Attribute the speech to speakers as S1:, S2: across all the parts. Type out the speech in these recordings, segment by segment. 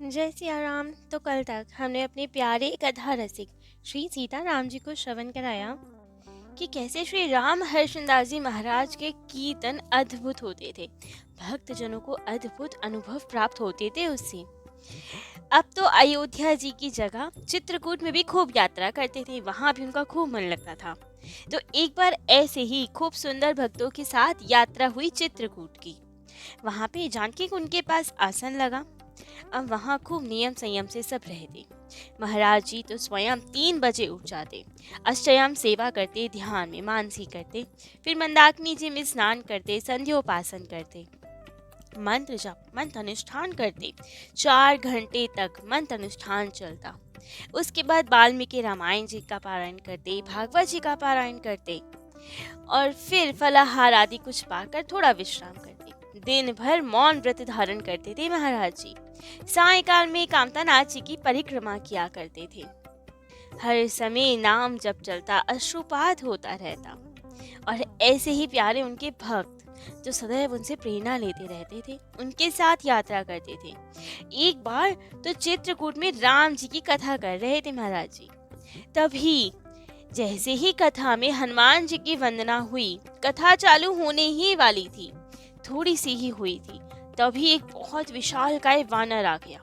S1: जय सिया राम। तो कल तक हमने अपने प्यारे कथा रसिक श्री सीता राम जी को श्रवण कराया कि कैसे श्री राम हर्षदास जी महाराज के कीर्तन अद्भुत होते थे। भक्तजनों को अद्भुत अनुभव प्राप्त होते थे उससे। अब तो अयोध्या जी की जगह चित्रकूट में भी खूब यात्रा करते थे, वहां भी उनका खूब मन लगता था। तो एक बार ऐसे ही खूब सुंदर भक्तों के साथ यात्रा हुई चित्रकूट की। वहां पे जानकी को उनके पास आसन लगा। अब वहाँ खूब नियम संयम से सब रहते। महाराज जी तो स्वयं 3 बजे उठ जाते, अष्टयाम सेवा करते, ध्यान में मानसी करते, फिर मंदाकिनी जी में स्नान करते, संध्योपासन करते, मंत्र जप मंत्र अनुष्ठान करते। 4 घंटे तक मंत्र अनुष्ठान चलता। उसके बाद वाल्मीकि रामायण जी का पारायण करते, भागवत जी का पारायण करते और फिर फलाहार आदि कुछ पाकर थोड़ा विश्राम करते। दिन भर मौन व्रत धारण करते थे महाराज जी। सायकाल में कामतानाथ जी की परिक्रमा किया करते थे। हर समय नाम जप चलता, अश्रुपात होता रहता। और ऐसे ही प्यारे उनके भक्त जो सदैव उनसे प्रेरणा लेते रहते थे, उनके साथ यात्रा करते थे। एक बार तो चित्रकूट में राम जी की कथा कर रहे थे महाराज जी। तभी जैसे ही कथा में हनुमान जी की वंदना हुई, कथा चालू होने ही वाली थी, थोड़ी सी ही हुई थी, तभी एक बहुत विशालकाय वानर आ गया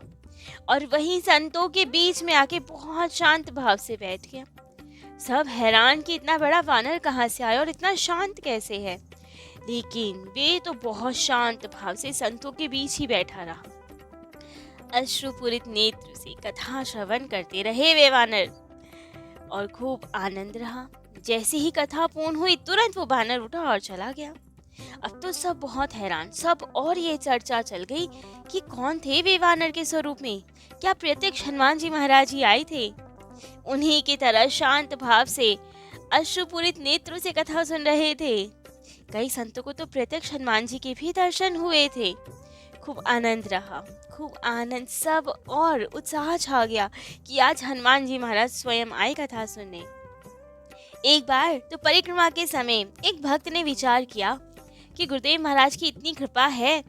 S1: और वहीं संतों के बीच में आके बहुत शांत भाव से बैठ गया। सब हैरान कि इतना बड़ा वानर कहाँ से आया और इतना शांत कैसे है, लेकिन वे तो बहुत शांत भाव से संतों के बीच ही बैठा रहा। अश्रुपूरित नेत्र से कथा श्रवण करते रहे वे वानर और खूब आनंद रहा। जैसे ही कथा पूर्ण हुई, तुरंत वो वानर उठा और चला गया। अब तो सब बहुत हैरान, सब और ये चर्चा चल गई कि कौन थे वे वानर के स्वरूप में। क्या प्रत्यक्ष हनुमान जी महाराज ही आए थे? उन्हीं की तरह शांत भाव से अश्रुपूरित नेत्रों से कथा सुन रहे थे। कई संतों को तो प्रत्यक्ष हनुमान जी के भी दर्शन हुए थे। खूब आनंद रहा, खूब आनंद, सब और उत्साह छा गया कि आज हनुमान जी महाराज स्वयं आए कथा सुनने। एक बार तो परिक्रमा के समय एक भक्त ने विचार किया कि गुरुदेव महाराज की इतनी कृपा है,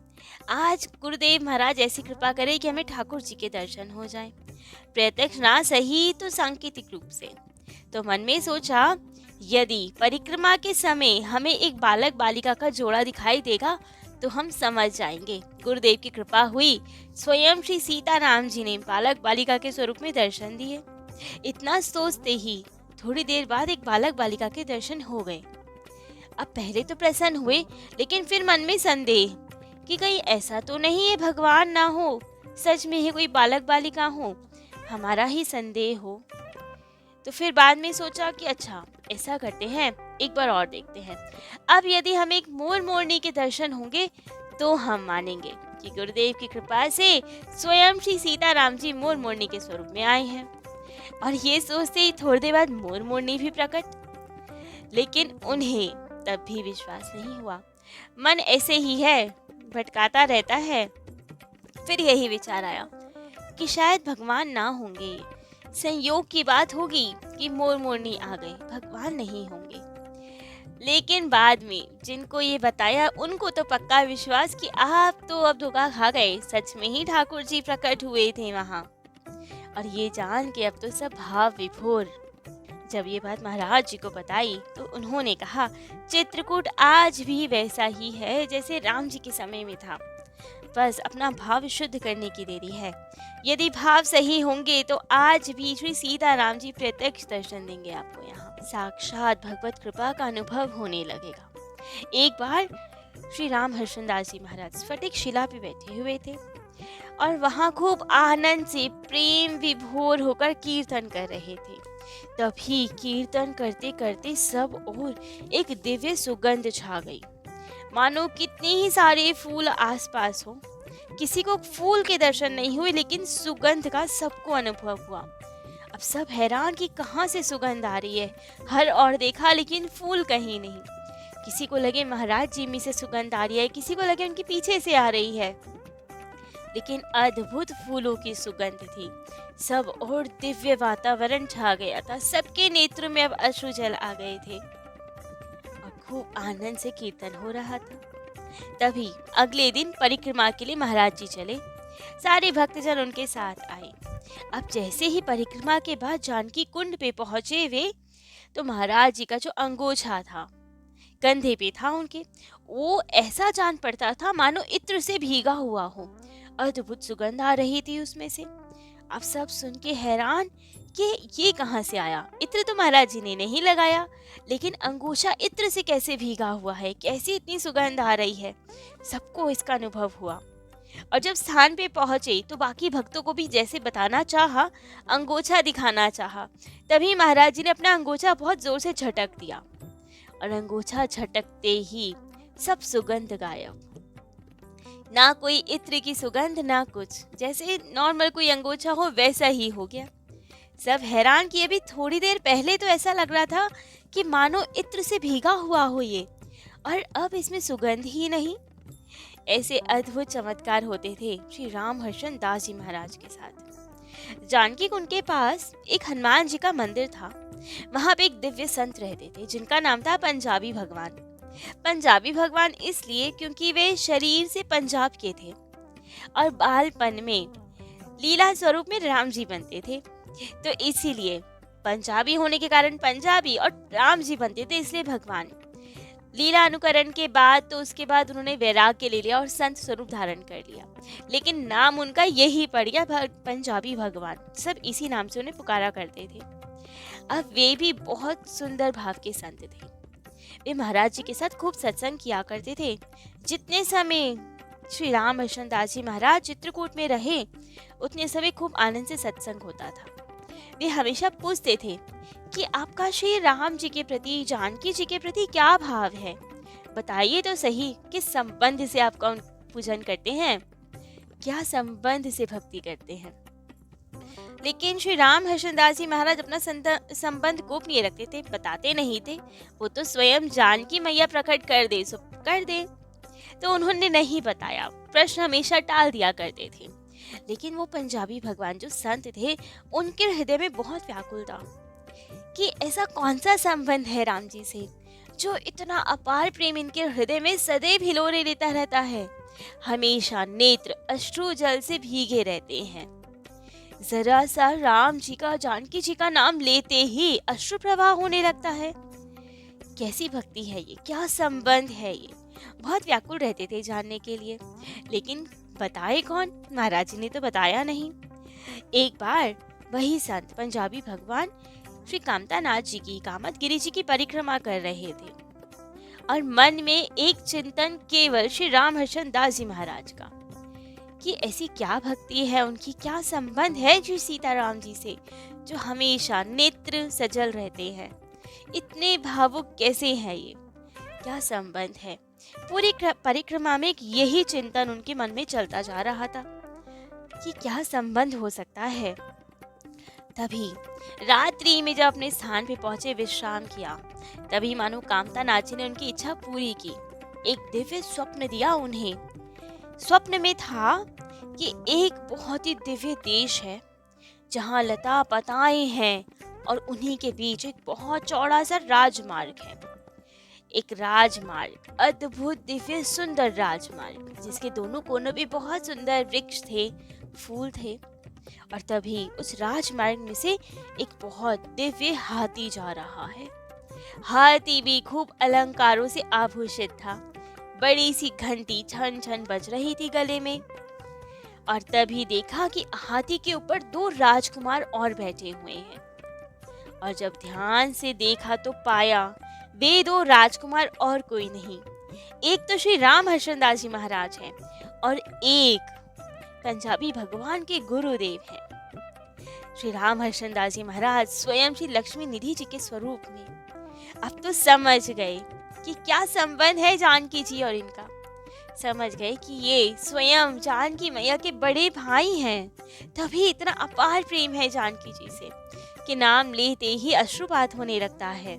S1: आज गुरुदेव महाराज ऐसी कृपा करे कि हमें ठाकुर जी के दर्शन हो जाएं। प्रत्यक्ष ना सही तो सांकेतिक रूप से। तो मन में सोचा, यदि परिक्रमा के समय हमें एक बालक बालिका का जोड़ा दिखाई देगा तो हम समझ जाएंगे गुरुदेव की कृपा हुई। स्वयं श्री सीता राम जी ने बालक बालिका के स्वरूप में दर्शन दिए। इतना सोचते ही थोड़ी देर बाद एक बालक बालिका के दर्शन हो गए। अब पहले तो प्रसन्न हुए, लेकिन फिर मन में संदेह कि कहीं ऐसा तो नहीं है भगवान ना हो, सच में ही कोई बालक बालिका हो, हमारा ही संदेह हो। तो फिर बाद में सोचा कि अच्छा ऐसा करते हैं, एक बार और देखते हैं। अब यदि हमें एक मोर मोरनी के दर्शन होंगे तो हम मानेंगे कि गुरुदेव की कृपा से स्वयं श्री सीता राम जी मोर मोरनी के स्वरूप में आए हैं। और ये सोचते ही थोड़ी देर बाद मोर मोरनी भी प्रकट। लेकिन उन्हें तब भी विश्वास नहीं हुआ। मन ऐसे ही है, भटकाता रहता है। फिर यही विचार आया कि शायद भगवान ना होंगे, संयोग की बात होगी कि मोर मोरनी आ गए, भगवान नहीं होंगे। लेकिन बाद में जिनको ये बताया उनको तो पक्का विश्वास कि आप तो अब धोखा खा गए, सच में ही ठाकुर जी प्रकट हुए थे वहां। और ये जान के अब तो सब भाव विभोर। जब ये बात महाराज जी को बताई तो उन्होंने कहा, चित्रकूट आज भी वैसा ही है जैसे राम जी के समय में था, बस अपना भाव शुद्ध करने की देरी है। यदि भाव सही होंगे तो आज भी श्री सीता राम जी प्रत्यक्ष दर्शन देंगे आपको। यहाँ साक्षात भगवत कृपा का अनुभव होने लगेगा। एक बार श्री राम हर्षदास जी महाराज स्फटिक शिला पे बैठे हुए थे और वहाँ खूब आनंद से प्रेम विभोर होकर कीर्तन कर रहे थे। तभी कीर्तन करते करते सब ओर एक दिव्य सुगंध छा गई, मानो कितने ही सारे फूल आसपास हो। किसी को फूल के दर्शन नहीं हुए, लेकिन सुगंध का सबको अनुभव हुआ। अब सब हैरान कि कहाँ से सुगंध आ रही है। हर और देखा लेकिन फूल कहीं नहीं। किसी को लगे महाराज जी में से सुगंध आ रही है, किसी को लगे उनके पीछे से आ रही है, लेकिन अद्भुत फूलों की सुगंध थी। सब और दिव्य वातावरण छा गया था। सबके नेत्रों में अब अश्रु जल आ गए थे और खूब आनंद से कीर्तन हो रहा था। तभी अगले दिन परिक्रमा के लिए महाराज जी चले। सारे भक्तजन उनके साथ आए। अब जैसे ही परिक्रमा के बाद जानकी कुंड पे पहुंचे वे, तो महाराज जी का जो अंगोछा था कंधे पे था उनके, वो ऐसा जान पड़ता था मानो इत्र से भीगा हुआ हो। अद्भुत सुगंध आ रही थी उसमें से। अब सब सुन के हैरान कि ये कहाँ से आया। इत्र तो महाराज जी ने नहीं लगाया, लेकिन अंगूछा इत्र से कैसे भीगा हुआ है, कैसे इतनी सुगंध आ रही है। सबको इसका अनुभव हुआ। और जब स्थान पे पहुंचे तो बाकी भक्तों को भी जैसे बताना चाहा, अंगोछा दिखाना चाहा, तभी महाराज जी ने अपना अंगोछा बहुत जोर से झटक दिया और अंगोछा झटकते ही सब सुगंध गायब। ना कोई इत्र की सुगंध, ना कुछ। जैसे नॉर्मल कोई अंगोछा हो वैसा ही हो गया। सब हैरान कि अभी थोड़ी देर पहले तो ऐसा लग रहा था कि मानो इत्र से भीगा हुआ हो ये, और अब इसमें सुगंध ही नहीं। ऐसे अद्भुत चमत्कार होते थे श्री राम हर्षण दास जी महाराज के साथ। जानकी कुंड के पास एक हनुमान जी का मंदिर था। वहां पे एक दिव्य संत रहते थे जिनका नाम था पंजाबी भगवान। पंजाबी भगवान इसलिए क्योंकि वे शरीर से पंजाब के थे और बालपन में लीला स्वरूप में राम जी बनते थे। तो इसीलिए पंजाबी होने के कारण पंजाबी और राम जी बनते थे, इसलिए भगवान। लीला अनुकरण के बाद तो उसके बाद उन्होंने वैराग्य ले लिया और संत स्वरूप धारण कर लिया, लेकिन नाम उनका यही पड़ गया, पंजाबी भगवान। सब इसी नाम से उन्हें पुकारा करते थे। अब वे भी बहुत सुंदर भाव के संत थे। वे महाराज जी के साथ खूब सत्संग किया करते थे। जितने समय श्री राम हर्षण दास जी महाराज चित्रकूट में रहे, उतने समय खूब आनंद से सत्संग होता था। वे हमेशा पूछते थे कि आपका श्री राम जी के प्रति, जानकी जी के प्रति क्या भाव है, बताइए तो सही, किस संबंध से आपका पूजन करते हैं, क्या संबंध से भक्ति करते हैं। लेकिन श्री राम हर्षण दास जी महाराज अपना संबंध गोपनीय रखते थे, बताते नहीं थे। वो तो स्वयं जानकी मैया प्रकट कर दे सो कर दे, तो उन्होंने नहीं बताया, प्रश्न हमेशा टाल दिया करते थे। लेकिन वो पंजाबी भगवान जो संत थे, उनके हृदय में बहुत व्याकुल था कि ऐसा कौन सा संबंध है राम जी से जो इतना अपार प्रेम इनके हृदय में सदैव हिलोरे लेता रहता है। हमेशा नेत्र अश्रु जल से भीगे रहते हैं। जरा सा राम जी का, जानकी जी का नाम लेते ही अश्रु प्रवाह होने लगता है। कैसी भक्ति है ये, क्या संबंध है ये। बहुत व्याकुल रहते थे जानने के लिए, लेकिन बताए कौन, महाराज जी ने तो बताया नहीं। एक बार वही संत पंजाबी भगवान श्री कामतानाथ जी की, कामतगिरी जी की परिक्रमा कर रहे थे और मन में एक चिंतन केवल श्री राम हर्षण दास जी महाराज का कि ऐसी क्या भक्ति है उनकी, क्या संबंध है श्री सीताराम जी से जो हमेशा नेत्र सजल रहते हैं। इतने भावुक कैसे हैं ये, क्या संबंध है। पूरी परिक्रमा में यही चिंतन उनके मन में चलता जा रहा था कि क्या संबंध हो सकता है। तभी रात्रि में जब अपने स्थान पे पहुंचे, विश्राम किया, तभी मानो कामतानाथ जी ने उनकी इच्छा पूरी की। एक दिव्य स्वप्न दिया उन्हें। स्वप्न में था कि एक बहुत ही दिव्य देश है जहाँ लता पताएं हैं और उन्हीं के बीच एक बहुत चौड़ा सा राजमार्ग है। एक राजमार्ग, अद्भुत दिव्य सुंदर राजमार्ग, जिसके दोनों कोनों भी बहुत सुंदर वृक्ष थे, फूल थे। और तभी उस राजमार्ग में से एक बहुत दिव्य हाथी जा रहा है। हाथी भी खूब अलंकारों से आभूषित था। बड़ी सी घंटी छन छन बज रही थी गले में। और तभी देखा कि हाथी के ऊपर 2 राजकुमार और बैठे हुए हैं। और जब ध्यान से देखा तो पाया वे 2 राजकुमार और कोई नहीं, एक तो श्री राम हर्षण दास जी महाराज हैं और एक पंजाबी भगवान के गुरुदेव हैं। श्री राम हर्षण दास जी महाराज स्वयं श्री लक्ष्मी निधि जी के स्वरूप में। अब तो समझ गए कि क्या संबंध है जानकी जी और इनका। समझ गए कि ये स्वयं जानकी मैया के बड़े भाई हैं। तभी इतना अपार प्रेम है जानकी जी से कि नाम लेते ही अश्रुपात होने लगता है।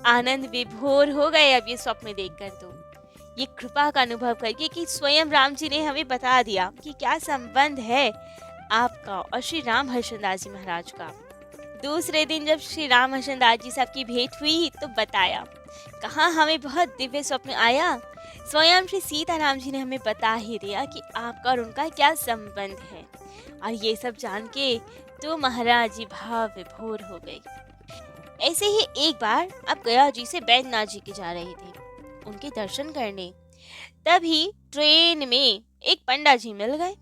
S1: आनंद विभोर हो गए अब ये स्वप्न देखकर, तो ये कृपा का अनुभव करके कि स्वयं राम जी ने हमें बता दिया कि क्या संबंध है आपका और श्री राम हर्षण दास जी महाराज का। दूसरे दिन जब श्री राम हर्षण दास जी से आपकी भेंट हुई तो बताया, कहा हमें बहुत दिव्य स्वप्न आया स्वयं श्री सीताराम जी ने हमें बता ही दिया कि आपका और उनका क्या संबंध है। और ये सब जान के तो महाराज जी भाव विभोर हो गए। ऐसे ही एक बार आप गया जी से बैद्यनाथ जी के जा रहे थे उनके दर्शन करने। तभी ट्रेन में एक पंडा जी मिल गए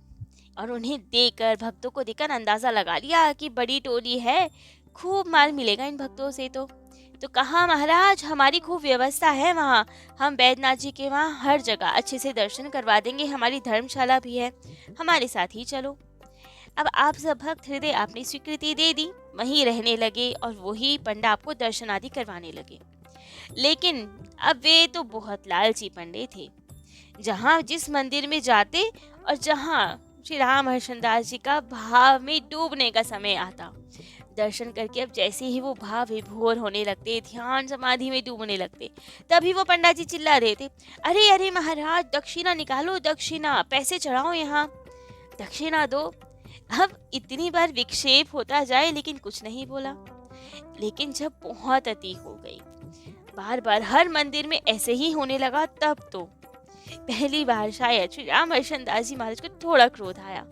S1: और उन्हें देखकर, भक्तों को देखकर अंदाजा लगा लिया कि बड़ी टोली है, खूब माल मिलेगा इन भक्तों से। तो कहा, महाराज हमारी खूब व्यवस्था है वहाँ, हम बैद्यनाथ जी के वहाँ हर जगह अच्छे से दर्शन करवा देंगे, हमारी धर्मशाला भी है, हमारे साथ ही चलो। अब आप सब भक्त हृदय आपने स्वीकृति दे दी, वहीं रहने लगे और वही पंडा आपको दर्शन आदि करवाने लगे। लेकिन अब वे तो बहुत लालची पंडे थे। जहाँ जिस मंदिर में जाते और जहाँ श्री राम हर्षदास जी का भाव में डूबने का समय आता, दर्शन करके अब जैसे ही वो भाव विभोर होने लगते, ध्यान समाधि में डूबने लगते, तभी वो पंडा जी चिल्ला रहे थे, अरे अरे महाराज, दक्षिणा निकालो, दक्षिणा, पैसे चढ़ाओ, यहाँ दक्षिणा दो। अब इतनी बार विक्षेप होता जाए लेकिन कुछ नहीं बोला। लेकिन जब बहुत अति हो गई, बार बार हर मंदिर में ऐसे ही होने लगा, तब तो पहली बार शायद श्री राम हर्षदास जी महाराज को थोड़ा क्रोध आया।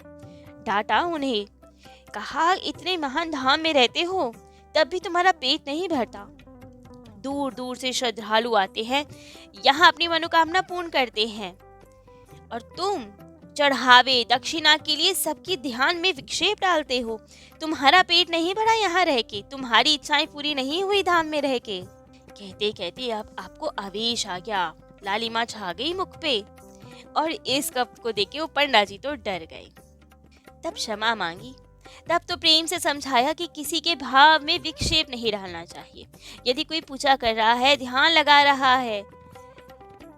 S1: डांटा उन्हें, कहा, इतने महान धाम में रहते हो तब भी तुम्हारा पेट नहीं भरता। दूर दूर से श्रद्धालु आते हैं, यहाँ अपनी मनोकामना पूर्ण करते हैं, और तुम चढ़ावे दक्षिणा के लिए सबके ध्यान में विक्षेप डालते हो। तुम्हारा पेट नहीं भरा यहाँ रह के, तुम्हारी इच्छाएं पूरी नहीं हुई धाम में रह के। कहते कहते अब आपको आवेश आ गया, लालिमा छा गई मुख पे, और इस कप को देखे वो पंडा जी तो डर गए। तब क्षमा मांगी, तब तो प्रेम से समझाया कि किसी के भाव में विक्षेप नहीं डालना चाहिए। यदि कोई पूजा कर रहा है, ध्यान लगा रहा है,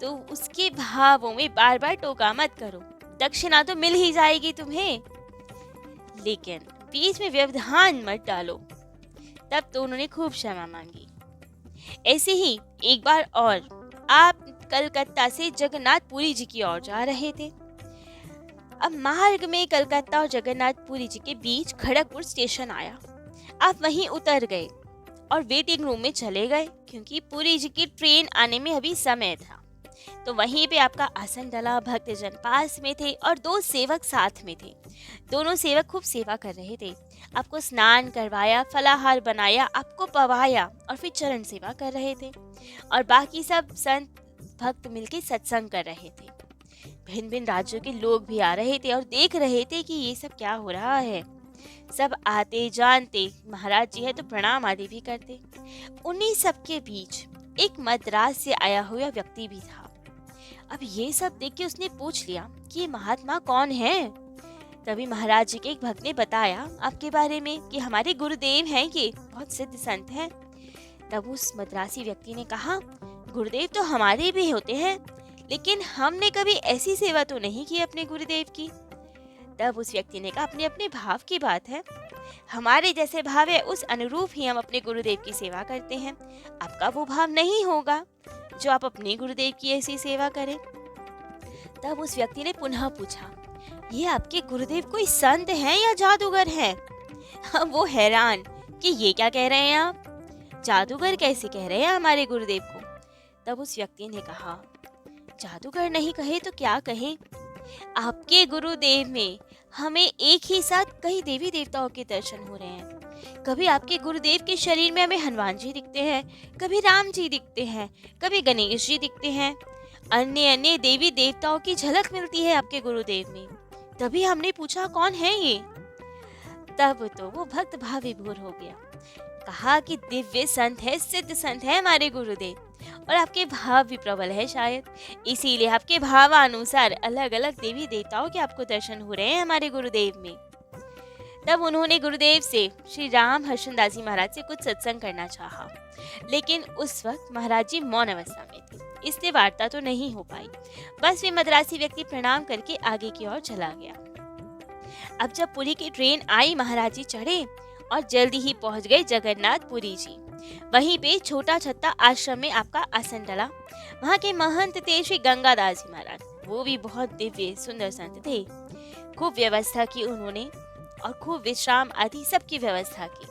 S1: तो उसके भावों में बार बार टोका मत करो, दक्षिणा तो मिल ही जाएगी तुम्हें, लेकिन बीच में व्यवधान मत डालो। तब तो उन्होंने खूब क्षमा मांगी। ऐसे ही एक बार और आप कलकत्ता से जगन्नाथपुरी जी की ओर जा रहे थे। अब मार्ग में कलकत्ता और जगन्नाथपुरी जी के बीच खड़गपुर स्टेशन आया। आप वहीं उतर गए और वेटिंग रूम में चले गए, क्योंकि पुरी जी की ट्रेन आने में अभी समय था। तो वहीं पे आपका आसन डला, भक्तजन पास में थे और दो सेवक साथ में थे। दोनों सेवक खूब सेवा कर रहे थे, आपको स्नान करवाया, फलाहार बनाया, आपको पवाया और फिर चरण सेवा कर रहे थे। और बाकी सब संत भक्त मिलके सत्संग कर रहे थे। भिन्न भिन्न राज्यों के लोग भी आ रहे थे और देख रहे थे कि ये सब क्या हो रहा है। सब आते जानते, महाराज जी है तो प्रणाम आदि भी करते। उन्हीं सब के बीच एक मद्रास से आया हुआ व्यक्ति भी था। अब ये सब देख के उसने पूछ लिया कि ये महात्मा कौन है। तभी महाराज जी के एक भक्त ने बताया आपके बारे में कि हमारे गुरुदेव हैं, ये बहुत सिद्ध संत हैं। तब उस मद्रासी व्यक्ति ने कहा, गुरुदेव तो हमारे भी होते हैं, लेकिन हमने कभी ऐसी सेवा तो नहीं की अपने गुरुदेव की। तब उस व्यक्ति ने कहा, अपने अपने भाव की बात है, हमारे जैसे भाव है उस अनुरूप ही हम अपने गुरुदेव की सेवा करते हैं। आपका वो भाव नहीं होगा जो आप अपने गुरुदेव की ऐसी सेवा करें। तब उस व्यक्ति ने पुनः पूछा, ये आपके गुरुदेव कोई संत हैं या जादूगर हैं? वो हैरान कि ये क्या कह रहे हैं आप, जादूगर कैसे कह रहे हैं हमारे गुरुदेव को। तब उस व्यक्ति ने कहा, जादूगर नहीं कहे तो क्या कहें, आपके गुरुदेव में हमें एक ही साथ कई देवी देवताओं के दर्शन हो रहे हैं। कभी आपके गुरुदेव के शरीर में हमें हनुमान जी दिखते हैं, कभी राम जी दिखते हैं, कभी गणेश जी दिखते हैं, अन्य अन्य देवी देवताओं की झलक मिलती है आपके गुरुदेव में। तभी हमने पूछा कौन है ये। तब तो वो भक्त भाव विभोर हो गया, कहा कि दिव्य संत है, सिद्ध संत है हमारे गुरुदेव, और आपके भाव भी प्रबल है शायद, इसीलिए आपके भावानुसार अलग अलग देवी देवताओं के आपको दर्शन हो रहे हैं हमारे गुरुदेव में। तब उन्होंने गुरुदेव से श्री राम हर्षदास जी महाराज से कुछ सत्संग करना चाहा, लेकिन उस वक्त महाराज जी मौन अवस्था में थे, इसलिए वार्ता तो नहीं हो पाई। बस वे मद्रासी व्यक्ति प्रणाम करके आगे की ओर चला गया। अब जब पुरी की ट्रेन आई, महाराज जी चढ़े और जल्दी ही पहुंच गए जगन्नाथपुरी जी। वहीं पे छोटा छत्ता आश्रम में आपका आसन डला। वहाँ के महंत थे श्री गंगादास जी महाराज, वो भी बहुत दिव्य सुंदर संत थे। खूब व्यवस्था की उन्होंने और खूब विश्राम आदि सबकी व्यवस्था की।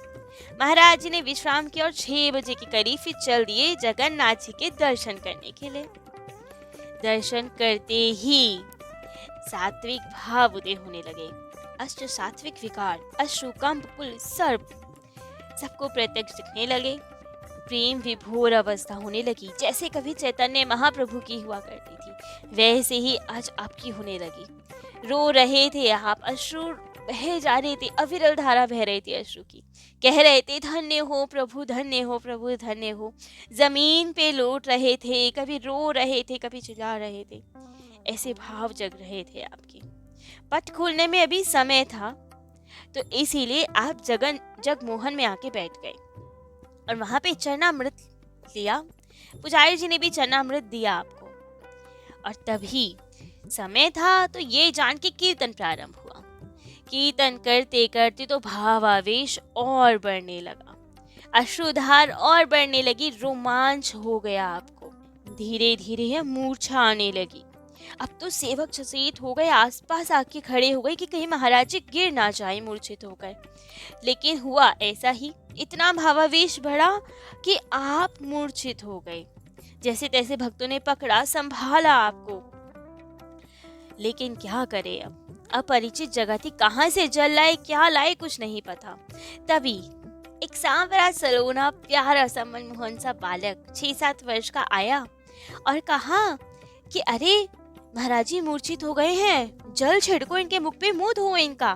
S1: महाराज जी ने विश्राम किया और 6 बजे के करीब फिर चल दिए जगन्नाथ जी के दर्शन करने के लिए। दर्शन करते ही सात्विक भाव उदय होने लगे। अष्ट सात्विक विकार, अश्रु, कंप, कुल, सर्प सबको प्रत्यक्ष दिखने लगे। प्रेम विभोर अवस्था होने लगी। जैसे कभी चैतन्य महाप्रभु की हुआ करती थी, वैसे ही आज आपकी होने लगी। रो रहे थे आप, अश्रु बहे जा रहे थे, अविरल धारा बह रही थी अश्रु की। कह रहे थे, धन्य हो प्रभु, धन्य हो प्रभु, धन्य हो। जमीन पे लौट रहे थे, कभी रो रहे थे, कभी चिल्ला रहे थे। ऐसे भाव जग रहे थे आपके। पट खुलने में अभी समय था, तो इसीलिए आप जगमोहन में आके बैठ गए और वहां पे चरणामृत लिया। पुजारी जी ने भी चरणामृत दिया आपको। और तभी समय था तो ये जान के कीर्तन प्रारंभ हुआ। कीर्तन करते करते तो भावावेश और बढ़ने लगा, अश्रुधार और बढ़ने लगी, रोमांच हो गया आपको। धीरे धीरे मूर्छा आने लगी। अब तो सेवक सचेत हो गए, आसपास आके खड़े हो गए कि कहीं महाराज जी गिर ना जाए मूर्छित होकर। लेकिन हुआ ऐसा ही, इतना भावावेश बढ़ा कि आप मूर्छित हो गए। जैसे तैसे भक्तों ने पकड़ा, संभाला आपको। लेकिन क्या करे, अब अपरिचित जगह थी, कहाँ से जल लाए क्या लाए कुछ नहीं पता। तभी एक सांवरा सलोना प्यारा सा मनमोहन सा बालक 6-7 वर्ष का आया और कहा कि अरे महाराज जी मूर्छित हो गए हैं, जल छिड़को इनके मुख पे, मुंह धो इनका।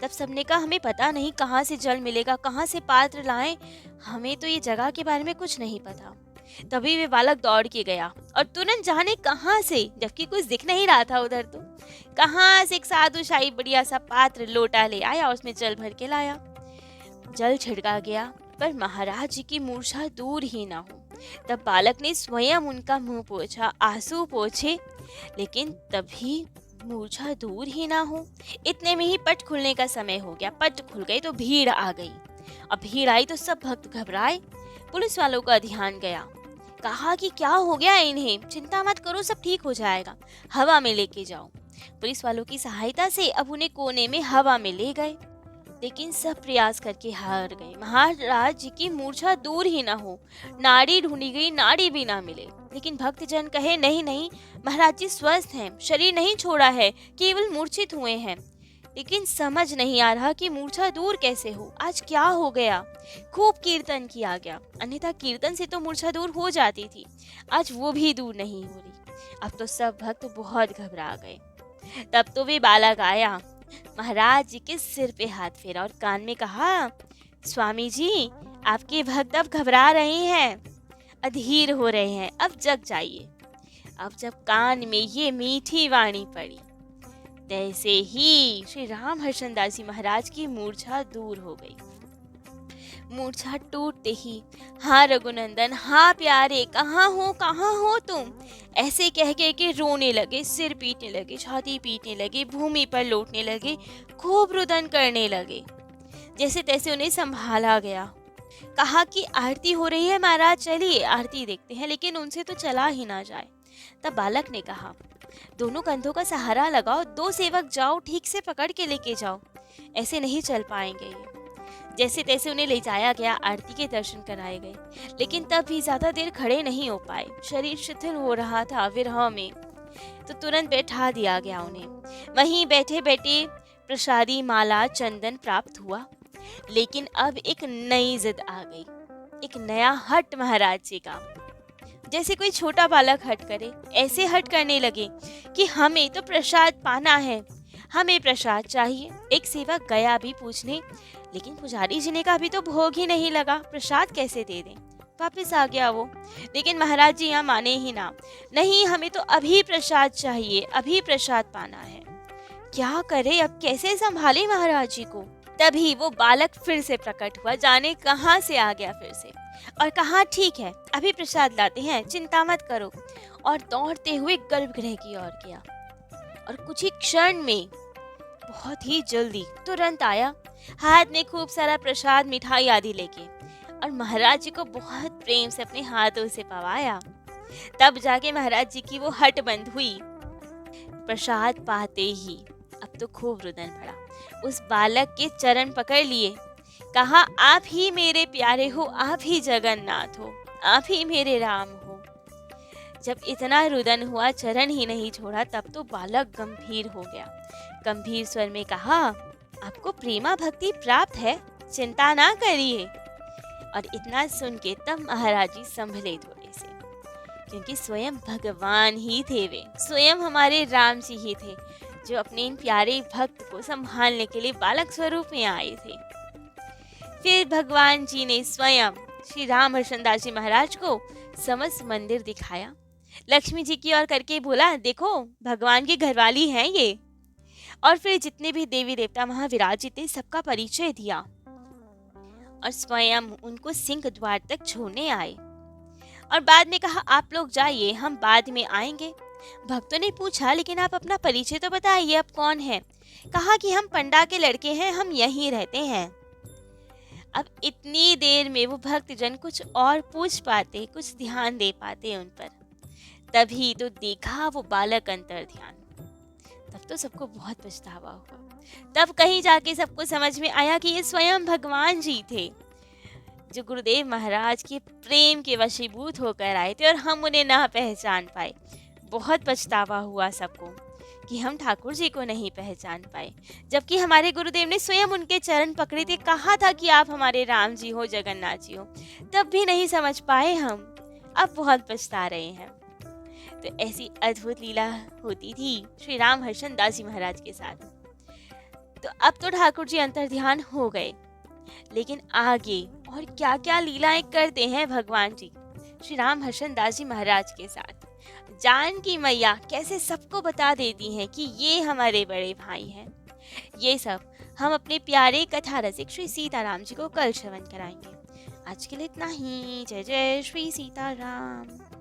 S1: तब सबने कहा हमें पता नहीं कहाँ से जल मिलेगा, कहाँ से पात्र लाएं, हमें तो ये जगह के बारे में कुछ नहीं पता। तभी वे बालक दौड़ के गया और तुरंत जाने कहाँ से, जबकि कुछ दिख नहीं रहा था उधर, तो कहाँ से एक साधु शाही बढ़िया सा पात्र लोटा ले आया, उसमें जल भर के लाया। जल छिड़का गया, पर महाराज जी की मूर्छा दूर ही ना हो। तब बालक ने स्वयं उनका मुंह पोंछा, आंसू पोंछे, लेकिन तभी मूर्छा दूर ही ना हो। इतने में ही पट खुलने का समय हो गया। पट खुल गई तो भीड़ आ गई। अब भीड़ आई तो सब भक्त घबराए। पुलिस वालों का ध्यान गया, कहा कि क्या हो गया इन्हें, चिंता मत करो सब ठीक हो जाएगा, हवा में लेके जाओ। पुलिस वालों की सहायता से अब उन्हें कोने में हवा में ले गए, लेकिन सब प्रयास करके हार गए। महाराज जी की मूर्छा दूर ही ना हो। नाड़ी ढूंढी गई, नाड़ी भी ना मिले। लेकिन भक्तजन कहे नहीं नहीं, महाराज जी स्वस्थ हैं, शरीर नहीं छोड़ा है, केवल मूर्छित हुए हैं। लेकिन समझ नहीं आ रहा कि मूर्छा दूर कैसे हो, आज क्या हो गया। खूब कीर्तन किया गया, अन्यथा कीर्तन से तो मूर्छा दूर हो जाती थी, आज वो भी दूर नहीं हो रही। अब तो सब भक्त बहुत घबरा गए। तब तो वे बालक आया, महाराज जी के सिर पे हाथ फेरा और कान में कहा, स्वामी जी आपके भक्त अब घबरा रहे हैं, अधीर हो रहे हैं, अब जग जाइए। अब जब कान में ये मीठी वाणी पड़ी, तैसे ही श्री राम हर्षदास जी महाराज की मूर्छा दूर हो गई। मूर्छा टूटते ही, हाँ रघुनंदन, हाँ प्यारे, कहाँ हो तुम, ऐसे कह के रोने लगे, सिर पीटने लगे, छाती पीटने लगे, भूमि पर लौटने लगे, खूब रुदन करने लगे। जैसे तैसे उन्हें संभाला गया। कहा कि आरती हो रही है महाराज, चलिए आरती देखते हैं, लेकिन उनसे तो चला ही ना जाए। तब बालक ने कहा, दोनों कंधों का सहारा लगाओ, 2 सेवक जाओ, ठीक से पकड़ के लेके जाओ, ऐसे नहीं चल पाएंगे ये। जैसे तैसे उन्हें ले जाया गया, आरती के दर्शन कराए गए, लेकिन तब भी ज्यादा देर खड़े नहीं हो पाए, शरीर शिथिल हो रहा था विरह में। तो तुरंत बैठा दिया गया उन्हें। वहीं बैठे बैठे प्रसादी, माला, चंदन प्राप्त हुआ। लेकिन अब एक नई जिद आ गई, एक नया हट महाराज जी का। जैसे कोई छोटा बालक हट करे, ऐसे हट करने लगे कि हमें तो प्रसाद पाना है, हमें प्रसाद चाहिए। एक सेवक गया भी पूछने, लेकिन पुजारी जी ने कहा अभी तो भोग ही नहीं लगा, प्रसाद कैसे दे दें। वापस आ गया वो, लेकिन महाराज जी यहाँ माने ही ना, नहीं हमें तो अभी प्रसाद चाहिए, अभी प्रसाद पाना है। क्या करे, अब कैसे संभाले महाराज जी को। तभी वो बालक फिर से प्रकट हुआ, जाने कहाँ से आ गया फिर से, और कहा ठीक है अभी प्रसाद लाते हैं, चिंता मत करो। और दौड़ते हुए गर्भगृह की ओर गया, और कुछ ही क्षण में, बहुत ही जल्दी, तुरंत आया, हाथ में खूब सारा प्रसाद, मिठाई आदि लेके, और महाराज जी को बहुत प्रेम से अपने हाथों से पवाया। तब जाके महाराज जी की वो हट बंद हुई। प्रसाद पाते ही अब तो खूब रुदन पड़ा। उस बालक के चरण पकड़ लिए, कहा आप ही मेरे प्यारे हो, आप ही जगन्नाथ हो, आप ही मेरे राम हो। जब इतना रुदन हुआ, चरण ही नहीं छोड़ा, तब तो बालक गंभीर हो गया। गंभीर स्वर में कहा, आपको प्रेमा भक्ति प्राप्त है, चिंता ना करिए। और इतना सुन के तब महाराज जी संभले थोड़े से, क्योंकि स्वयं भगवान ही थे वे, स्वयं हमारे राम जी ही थे, जो अपने इन प्यारे भक्त को संभालने के लिए बालक स्वरूप में आए थे। फिर भगवान जी ने स्वयं श्री राम हर्षदास जी महाराज को समस्त मंदिर दिखाया, लक्ष्मी जी की ओर करके बोला, देखो भगवान की घरवाली हैं ये। और फिर जितने भी देवी देवता वहां विराजित थे सबका परिचय दिया और स्वयं उनको सिंह द्वार तक छोड़ने आए। और बाद में कहा, आप लोग जाइए, हम बाद में आएंगे। भक्तों ने पूछा, लेकिन आप अपना परिचय तो बताइए, आप कौन हैं? कहा कि हम पंडा के लड़के हैं, हम यहीं रहते हैं। अब इतनी देर में वो भक्तजन कुछ और पूछ पाते, कुछ ध्यान दे पाते उन पर, तभी तो देखा वो बालक अंतर ध्यान। तब तो सबको बहुत पछतावा हुआ। तब कहीं जाके सबको समझ में आया कि ये स्वयं भगवान जी थे, जो गुरुदेव महाराज के प्रेम के वशीभूत होकर आए थे और हम उन्हें ना पहचान पाए। बहुत पछतावा हुआ सबको कि हम ठाकुर जी को नहीं पहचान पाए, जबकि हमारे गुरुदेव ने स्वयं उनके चरण पकड़े थे, कहा था कि आप हमारे राम जी हो, जगन्नाथ जी हो, तब भी नहीं समझ पाए हम। अब बहुत पछता रहे हैं। तो ऐसी अद्भुत लीला होती थी श्री राम हर्षदास जी महाराज के साथ। तो अब तो ठाकुर जी अंतर्ध्यान हो गए, लेकिन आगे और क्या क्या लीलाएं करते हैं भगवान जी श्री राम हर्षदास जी महाराज के साथ। जानकी मैया कैसे सबको बता देती हैं कि ये हमारे बड़े भाई हैं। ये सब हम अपने प्यारे कथा रसिक श्री सीताराम जी को कल श्रवण कराएंगे। आज के लिए इतना ही। जय जय श्री सीताराम।